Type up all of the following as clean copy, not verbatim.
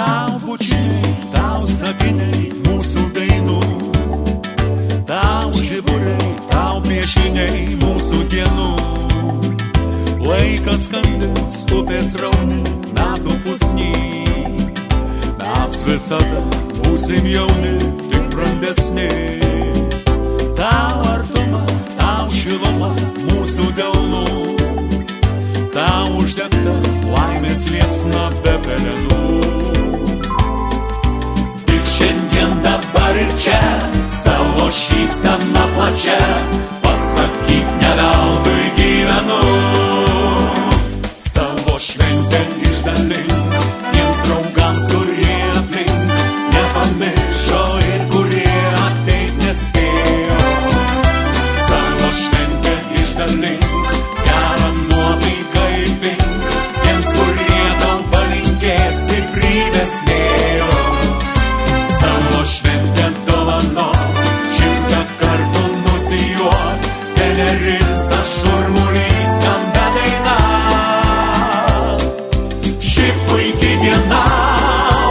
Tau bučiniai, tau sakiniai mūsų dainų, tau žiburiai, tau piešiniai mūsų dienų. Laikas skandins upės raunį, metų pusnį. Mes visada būsim jauni, tik brandesni. Tau artuma, tau šiluma mūsų delnų, tau uždegta laimės liepsna be pelenų. Tik šiandien dabar ir čia, savo šypseną plačia, pasakyk, ne veltui gyvenu. Savo šventę išdalink tiems draugams, kurie aplink nepamiršo ir kurie ateit nespėjo. Savo šventę išdalink, gerą nuotaiką įpink tiems, kurie tau palinkės stiprybės vėjo. Savo šventę dovanok, 100 kartų nusijuok, tenerista šurmulys skamba daina. Ši puiki diena,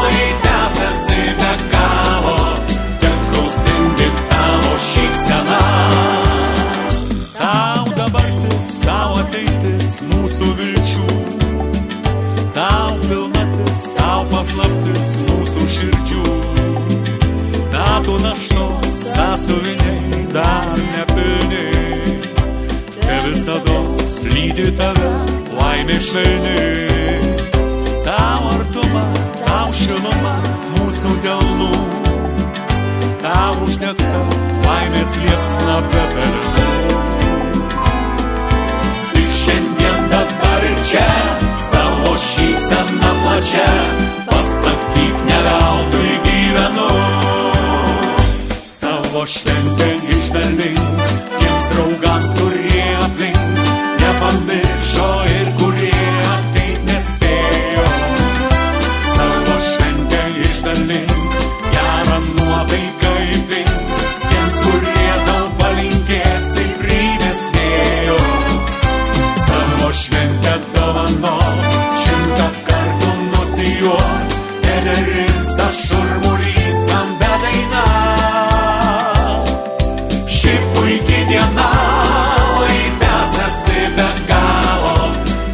lai tęsiasi be galo, tegul spindi tavo šypsena. Tau dabartis, tau ateitis mūsų vilčių, tau pilnatis, tau paslaptis mūsų širdžių. Metų naštos sąsiuviniai dar nepilni, te visados lydi tave laimė švelni. Tau artuma, tau šiluma mūsų delnų, tau uždegta laimės liepsna be pelenų. Tik šiandien dabar ir čia, savo šypseną plačia, pasakyk, ne veltui gyvenu. Savo šventę išdalink tiems draugams, kurie aplink nepamiršo ir kurie ateit nespėjo. Savo šventę išdalink, gerą nuotaiką įpink tiems, kurie tau palinkės stiprybės vėjo. Savo šventę dovanok, 100 kartų nusijuok, tenerins ta šurmulys skamba daina. Ši puiki diena, lai tęsiasi be galo,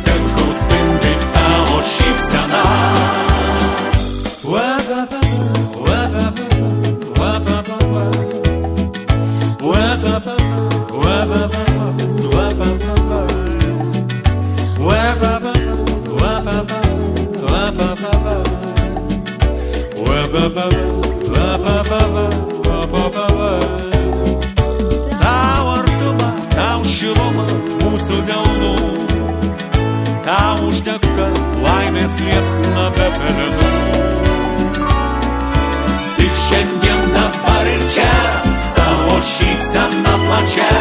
tegul spindi tavo šypsena. Tau artuma, tau šiluma mūsų delnų, tau uždegta laimės liepsna be pelenų. Tik šiandien dabar ir čia, savo šypseną plačia,